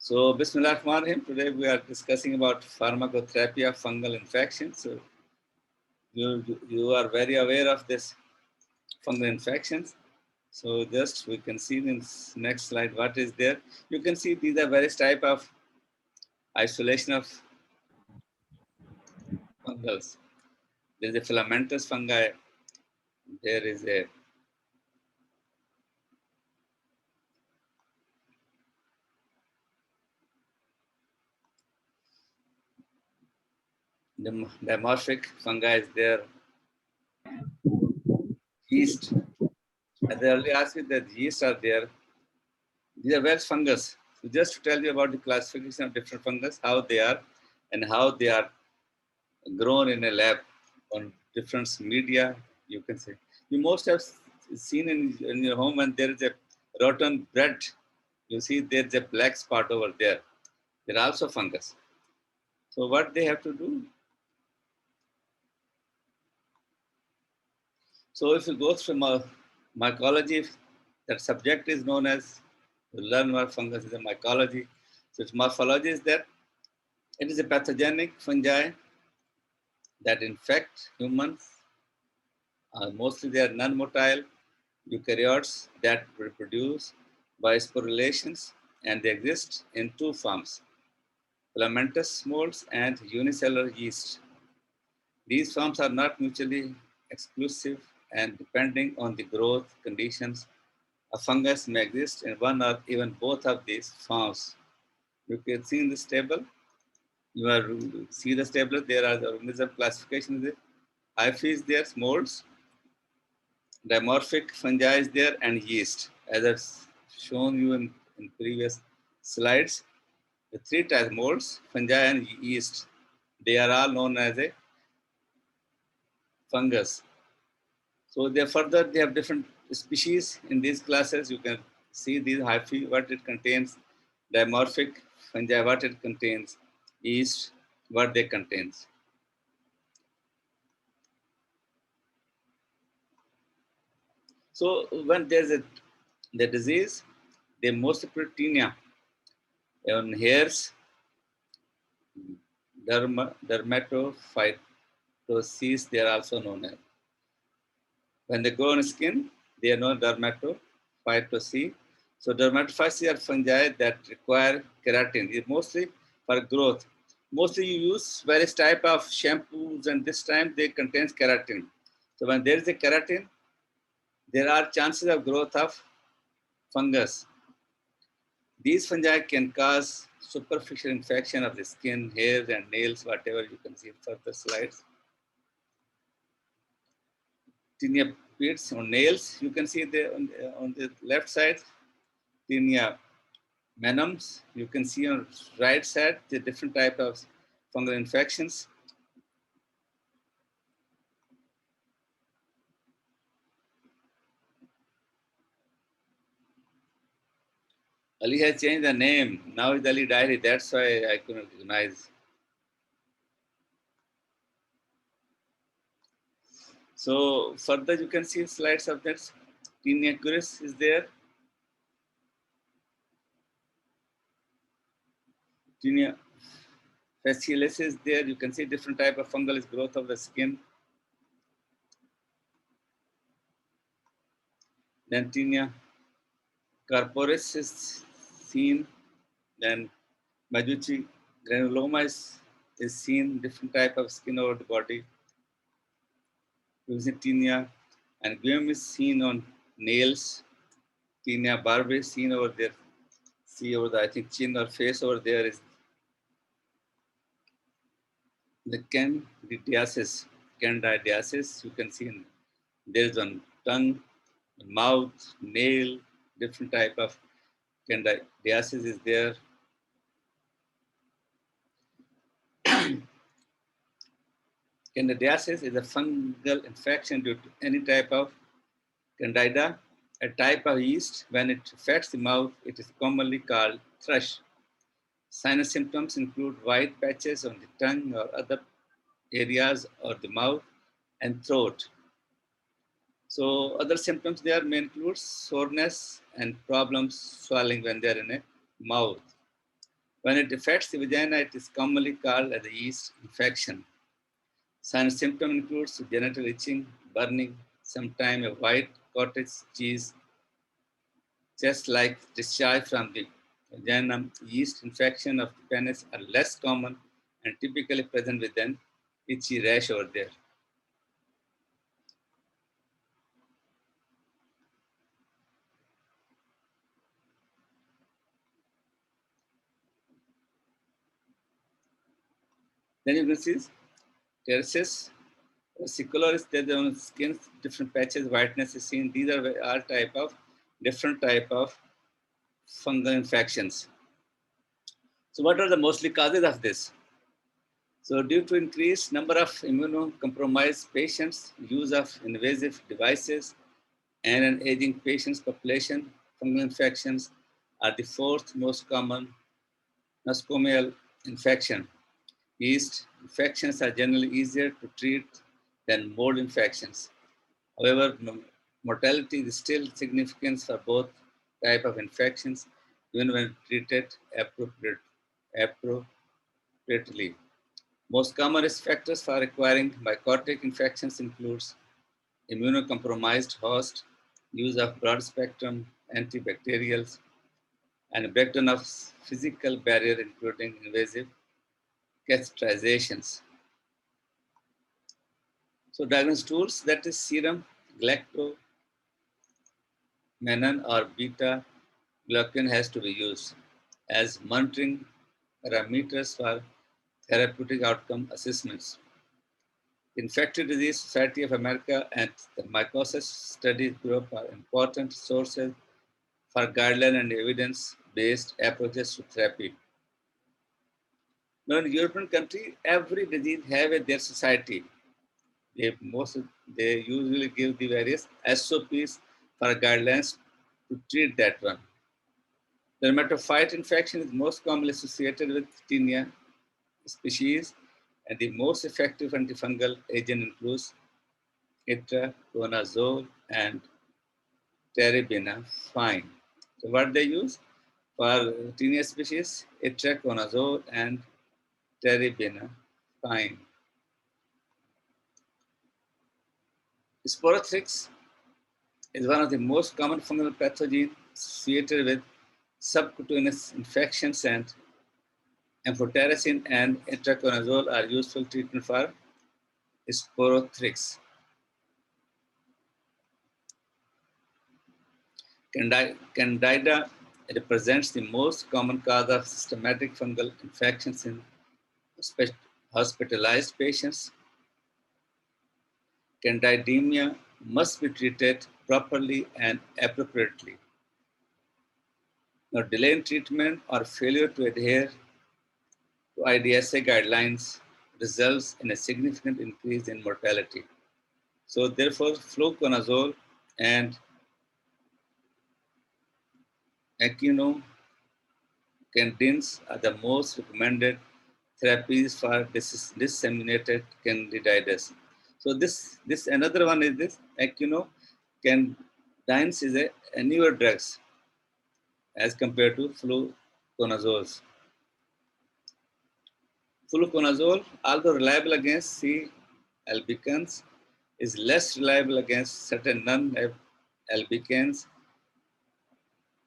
So, Bismillahirrahmanirrahim. Today we are discussing about pharmacotherapy of fungal infections. So, you are very aware of this fungal infections. So, just we can see in this next slide what is there. You can see these are various type of isolation of fungals. There is a filamentous fungi. There is a dimorphic fungi is there. Yeast. As I already asked you that yeast are there. These are various fungus. So just to tell you about the classification of different fungus, how they are and how they are grown in a lab on different media, you can say. You most have seen in your home when there is a rotten bread, you see there's a black spot over there. They're also fungus. So what they have to do? So if you go through mycology, that subject is known as, learn what fungus is a mycology. So its morphology is that it is a pathogenic fungi that infect humans. Mostly they are non-motile eukaryotes that reproduce by sporulations, and they exist in two forms, filamentous molds and unicellular yeast. These forms are not mutually exclusive, and depending on the growth conditions, a fungus may exist in one or even both of these forms. You can see in this table, see this table, there are the organism classification. Hyphae is there, molds, dimorphic fungi is there, and yeast. As I've shown you in previous slides, the three types, molds, fungi, and yeast, they are all known as a fungus. So they have different species in these classes. You can see these hyphae, what it contains, dimorphic fungi, what it contains, yeast, what they contains. So when there's the disease, they mostly put tinea on hairs, dermatophytosis, they are also known as. When they grow on skin, they are known dermatophytosis. So dermatophytes are fungi that require keratin. It's mostly for growth. Mostly you use various type of shampoos, and this time they contains keratin. So when there is a keratin, there are chances of growth of fungus. These fungi can cause superficial infection of the skin, hairs, and nails, whatever you can see in further slides. Tinea pits on nails, you can see there on the left side. Tinea menums, you can see on right side the different type of fungal infections. Ali has changed the name. Now it's Ali Diary. That's why I couldn't recognize. So further, you can see slides of that. Tinea curis is there. Tinea fascialis is there. You can see different type of fungal growth of the skin. Then Tinea corporis is seen. Then Majuchi granuloma is seen, different type of skin over the body. Using tinea, and guim is seen on nails. Tinea barbae is seen over there. See over the, I think, chin or face over there is the candidiasis. Candidiasis, you can see there is on tongue, mouth, nail, different type of candidiasis is there. Candidiasis is a fungal infection due to any type of candida, a type of yeast. When it affects the mouth, it is commonly called thrush. Sinus symptoms include white patches on the tongue or other areas of the mouth and throat. So other symptoms there may include soreness and problems swallowing when they're in a mouth. When it affects the vagina, it is commonly called as a yeast infection. Sign and symptom includes genital itching, burning, sometimes a white cottage cheese, just like discharge from the vagina. Yeast infection of the penis are less common and typically present with an itchy rash over there. Then you can see terraces, vesicular, there's on skin, different patches, whiteness is seen. These are all different type of fungal infections. So what are the mostly causes of this? So due to increased number of immunocompromised patients, use of invasive devices, and an aging patients population, fungal infections are the fourth most common nosocomial infection. Yeast infections are generally easier to treat than mold infections. However, mortality is still significant for both type of infections, even when treated appropriately. Most common risk factors for acquiring mycotic infections includes immunocompromised host, use of broad-spectrum antibacterials, and breakdown of physical barrier, including invasive catheterizations. So diagnostic tools, that is serum, galactomannan or beta glucan has to be used as monitoring parameters for therapeutic outcome assessments. Infectious Disease Society of America and the Mycosis Studies Group are important sources for guideline and evidence-based approaches to therapy. Now, in European country, every disease have their society. They usually give the various SOPs for guidelines to treat that one. The dermatophyte infection is most commonly associated with tinea species, and the most effective antifungal agent includes itraconazole and terbinafine. So what they use for tinea species, itraconazole and terbinafine. Sporothrix is one of the most common fungal pathogens associated with subcutaneous infections, and amphotericin and itraconazole are useful treatment for sporothrix. Candida represents the most common cause of systematic fungal infections in hospitalized patients. Candidemia must be treated properly and appropriately. Now, delay in treatment or failure to adhere to IDSA guidelines results in a significant increase in mortality. So therefore, fluconazole and echinocandins are the most recommended therapies for disseminated candidiasis. So this another one is this echinocandins is a newer drugs as compared to fluconazoles. Fluconazole, although reliable against C. albicans, is less reliable against certain non-albicans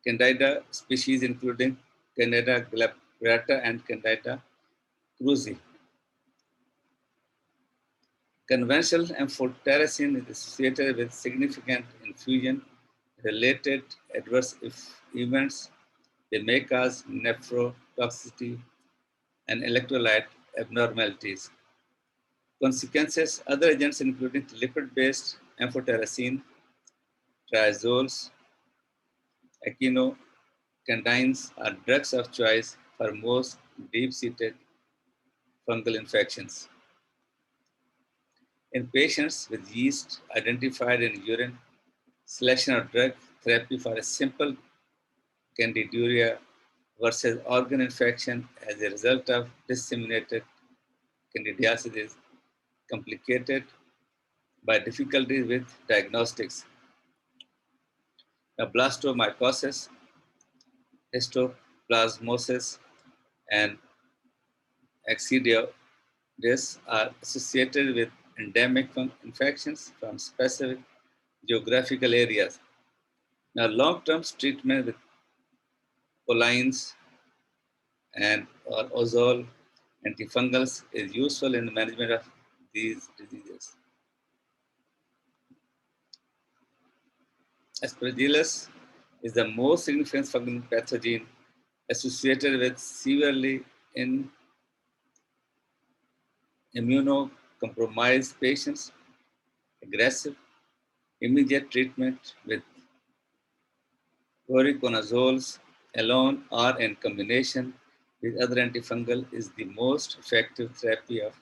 Candida species, including Candida glabrata and Candida krusei. Conventional amphotericin is associated with significant infusion-related adverse events. They may cause nephrotoxicity and electrolyte abnormalities. Consequences, other agents including lipid-based amphotericin, triazoles, echinocandins are drugs of choice for most deep-seated fungal infections. In patients with yeast identified in urine, selection of drug therapy for a simple candidiuria versus organ infection as a result of disseminated candidiasis is complicated by difficulties with diagnostics. Now, blastomycosis, histoplasmosis, and Accidioides are associated with endemic infections from specific geographical areas. Now, long-term treatment with polines and or ozol antifungals is useful in the management of these diseases. Aspergillus is the most significant fungal pathogen associated with severely immunocompromised patients. Aggressive immediate treatment with voriconazoles alone or in combination with other antifungal is the most effective therapy of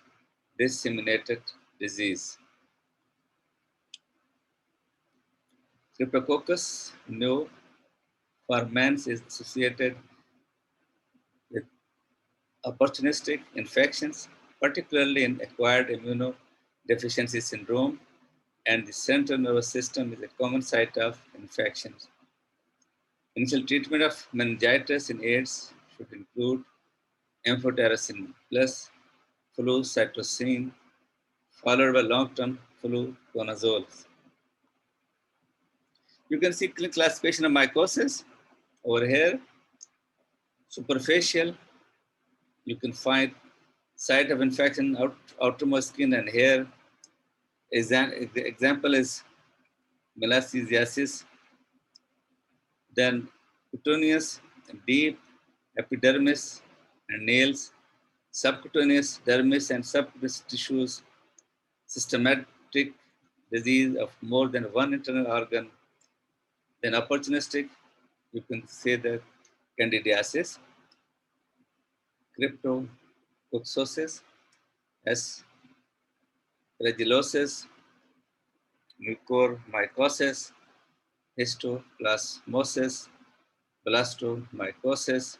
disseminated disease. Cryptococcus pneumoniae is associated with opportunistic infections, particularly in acquired immunodeficiency syndrome, and the central nervous system is a common site of infections. Initial treatment of meningitis in AIDS should include amphotericin plus flucytosine, followed by long-term fluconazole. You can see classification of mycosis over here. Superficial, you can find site of infection outermost skin and hair. The example is melastasiasis. Then cutaneous, deep epidermis and nails, subcutaneous dermis and subcutaneous tissues, systematic disease of more than one internal organ. Then opportunistic, you can say that candidiasis, cryptococcosis, aspergillosis, mucormycosis, histoplasmosis, blastomycosis,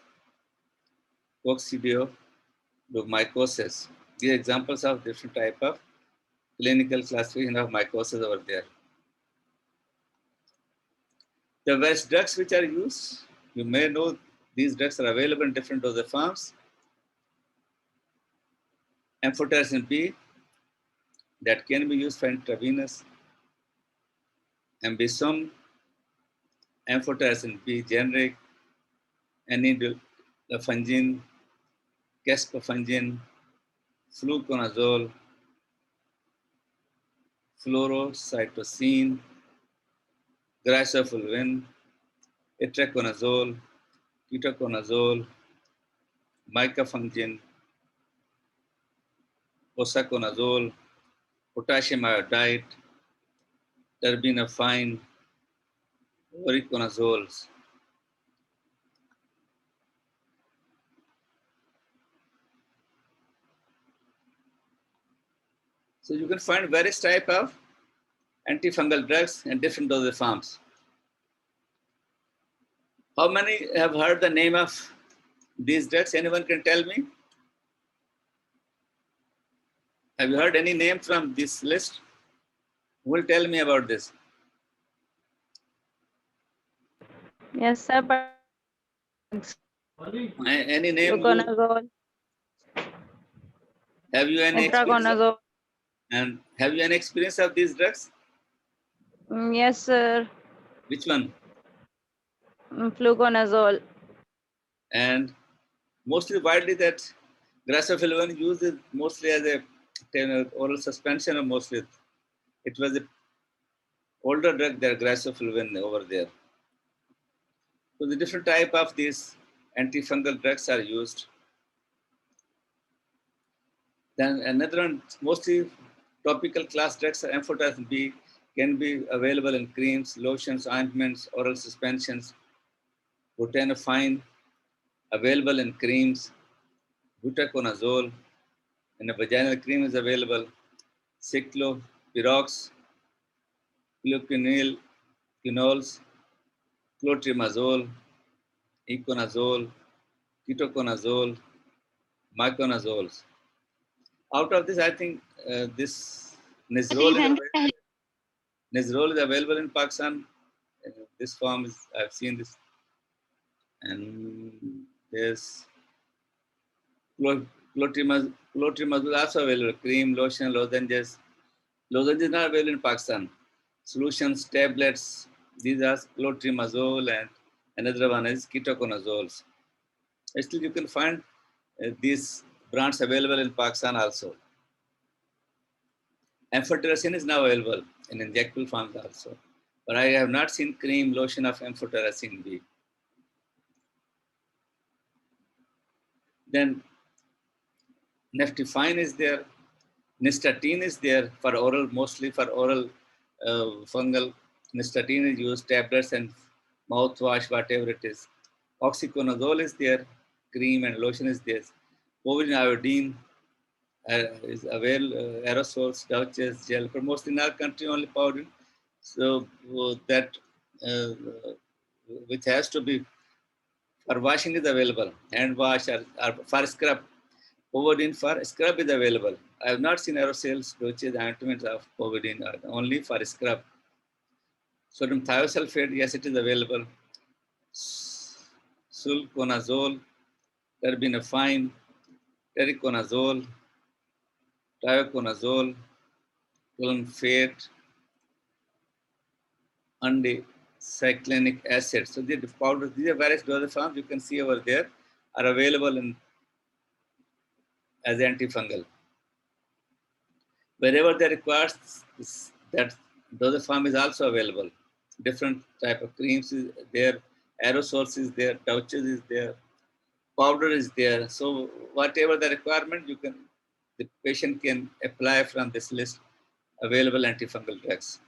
coccidioidomycosis. These are examples of different type of clinical classification of mycosis over there. The various drugs which are used, you may know these drugs are available in different dosage forms. Amphotericin B, that can be used for intravenous. Ambisome, amphotericin B generic, anidulafungin, caspofungin, fluconazole, fluorocytosine, gracefulvin, itraconazole, ketoconazole, micafungin, posaconazole, potassium iodide, terbinafine, voriconazoles. So you can find various type of antifungal drugs in different dosage forms. How many have heard the name of these drugs? Anyone can tell me? Have you heard any name from this list? Who will tell me about this? Yes, sir. But Any name? fluconazole, Have you any experience? itraconazole. And have you any experience of these drugs? Yes, sir. Which one? Fluconazole. And mostly widely that gracefulvin used it mostly as a oral suspension, or mostly it was a older drug that gracefulvin over there. So the different type of these antifungal drugs are used. Then another one, mostly topical class drugs, amphotericin B, can be available in creams, lotions, ointments, oral suspensions. Butanafine, available in creams. Butaconazole, in a vaginal cream is available. Cyclopyrox, quinols, clotrimazole, iconazole, ketoconazole, miconazoles. Out of this, I think this Nizrol is available in Pakistan. This form is, I've seen this. And there's Clotrimazole also available. Cream, lotion, lozenges. Lozenges not available in Pakistan. Solutions, tablets. These are clotrimazole, and another one is ketoconazoles. Still, you can find these brands available in Pakistan also. Amphotericin is now available in injectable forms also. But I have not seen cream, lotion of amphotericin B. Then Neftifine is there. Nystatin is there for oral, mostly for oral fungal. Nystatin is used, tablets and mouthwash, whatever it is. Oxyconazole is there, cream and lotion is there. Povidone iodine is available, aerosols, pouches, gel, but mostly in our country only powder. So that which has to be for washing is available, hand wash or for scrub. Povidone for scrub is available. I have not seen aerosols, pouches, ointments of povidone, only for scrub. Sodium thiosulfate, yes, it is available. Sulconazole, terbinafine, tericonazole, tioconazole, clonfate, cyclinic acid. So the powders, these are various dosage forms you can see over there, are available in as antifungal. Wherever they require that dosage form is also available. Different type of creams is there, aerosols is there, pouches is there, powder is there. So whatever the requirement, the patient can apply from this list available antifungal drugs.